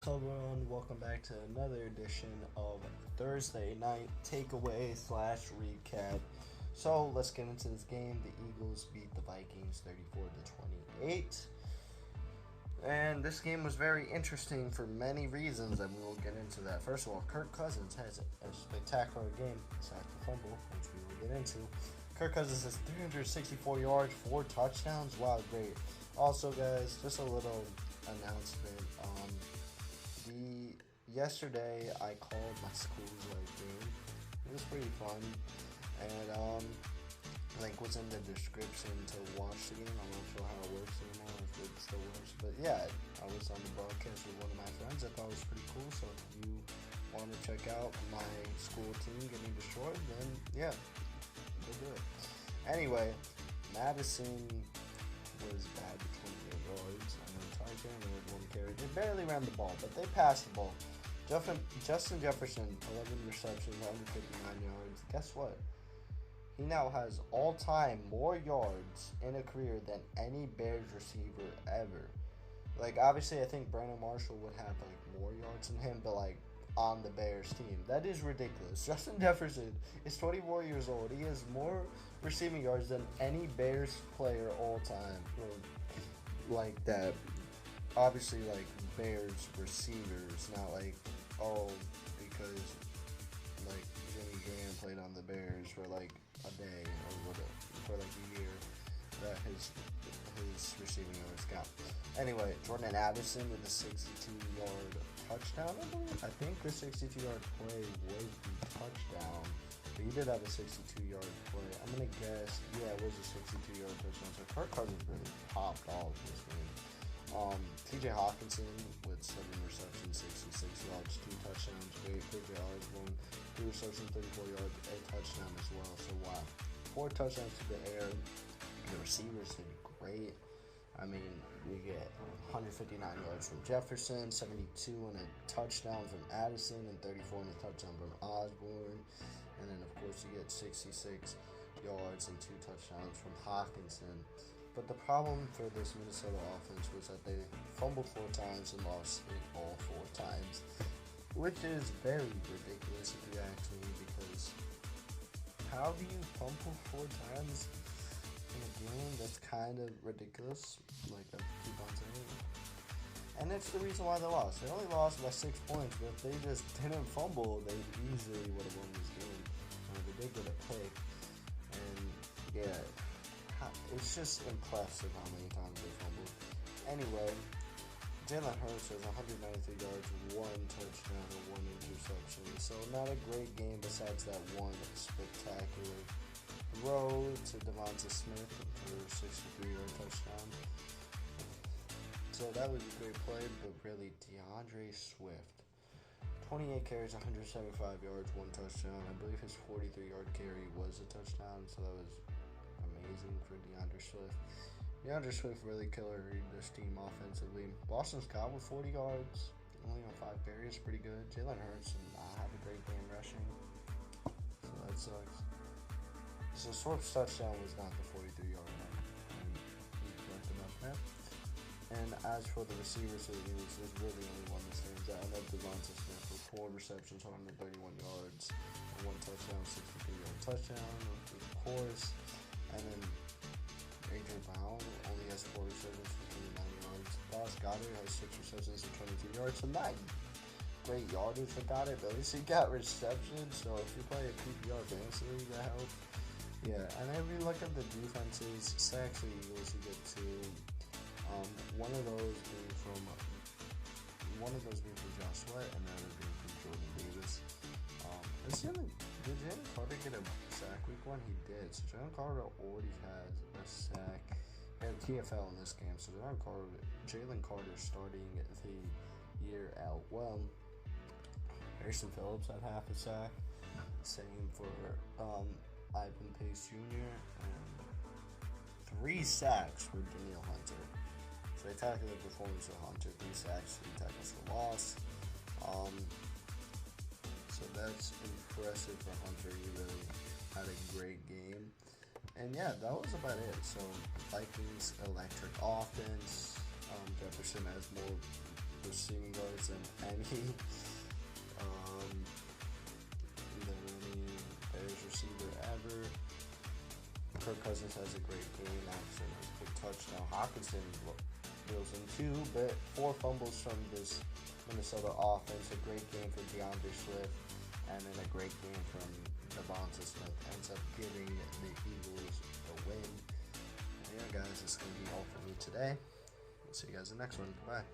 Hello everyone, welcome back to another edition of Thursday Night Takeaway slash Recap. So let's get into this game. The Eagles beat the Vikings 34-28. And this game was very interesting for many reasons, and we will get into that. First of all, Kirk Cousins has a spectacular game besides the fumble, which we will get into. Kirk Cousins has 364 yards, 4 touchdowns. Wow, great. Also, guys, just a little announcement. Yesterday I called my school's game. It was pretty fun, and link was in the description to watch the game. I'm not sure how it works anymore, if it still works, but yeah, I was on the broadcast with one of my friends. I thought it was pretty cool. So if you want to check out my school team getting destroyed, then yeah, go do it. Anyway, Madison was bad with 28 yards, and then Ty Chandler had 1 carry. They barely ran the ball, but they passed the ball. Justin Jefferson, 11 receptions, 159 yards. Guess what? He now has all-time more yards in a career than any Bears receiver ever. Like, obviously, I think Brandon Marshall would have, more yards than him, but, on the Bears team. That is ridiculous. Justin Jefferson is 24 years old. He has more receiving yards than any Bears player all time. Like that. Obviously, Bears receivers, not because Jimmy Graham played on the Bears for a day or whatever, for a year, that his receiving yards count. Anyway, Jordan Addison with a 62-yard touchdown, I believe. I think the 62-yard play was the touchdown. But he did have a 62-yard play. I'm going to guess, yeah, it was a 62-yard touchdown. So Kirk Cousins really popped off this game. TJ Hawkinson with 7 receptions, 66 yards, 2 touchdowns. Great. KJ Osborne, 3 receptions, 34 yards, a touchdown as well. So wow, 4 touchdowns to the air. The receivers did great. I mean, we get 159 yards from Jefferson, 72 and a touchdown from Addison, and 34 and a touchdown from Osborne. And then, of course, you get 66 yards and 2 touchdowns from Hawkinson. But the problem for this Minnesota offense was that they fumbled 4 times and lost it all 4 times, which is very ridiculous if you ask me, because how do you fumble 4 times in a game? That's kind of ridiculous, I keep on saying. And that's the reason why they lost. They only lost by 6 points, but if they just didn't fumble, they easily would have won this game. They did get a pick, and yeah, it's just impressive how many times they fumbled. Anyway, Jalen Hurts has 193 yards, 1 touchdown, and 1 interception. So not a great game besides that one spectacular throw to Devonta Smith for a 63-yard touchdown. So that was a great play, but really, DeAndre Swift, 28 carries, 175 yards, 1 touchdown. I believe his 43-yard carry was a touchdown, so that was amazing for DeAndre Swift. DeAndre Swift really carried this team offensively. Boston Scott with 40 yards, only on 5 carries, pretty good. Jalen Hurts did not have a great game rushing, so that sucks. So Swift's touchdown was not the 43-yard one, and he corrected about that. And as for the receivers for the Eagles, there's really only one that stands out, and that's Devonta Smith with 4 receptions, 131 yards, and 1 touchdown, 63-yard touchdown, of course. And then A.J. Brown only has 4 receptions for 29 yards. Dallas Goedert has 6 receptions for 22 yards. So not great yardage for Goddard, but at least he got receptions. So if you play a PPR fantasy league, that helps. Yeah, and if you look at the defenses, sacks for the Eagles, you get 2. One of those being from Josh Sweat, and the other being from Jordan Davis. Did Jalen Carter get a sack week 1? He did. So Jalen Carter already has a sack. He had a TFL in this game. So Jalen Carter starting the year out well. Harrison Phillips had half a sack. Same for Ivan Pace Jr. and 3 sacks for Daniel Hunter. Spectacular performance for Hunter. 3 sacks, 3 tackles for loss. So that's impressive for Hunter. He really had a great game. And yeah, that was about it. So Vikings electric offense. Jefferson has more receiving yards than any Bears receiver ever. Kirk Cousins has a great game. Anderson has a big touchdown. Hawkinson reels in 4 fumbles from this Minnesota offense. A great game for DeAndre Swift, and then a great game from Devonta Smith ends up giving the Eagles the win. And yeah, guys, that's going to be all for me today. We'll see you guys in the next one. Bye.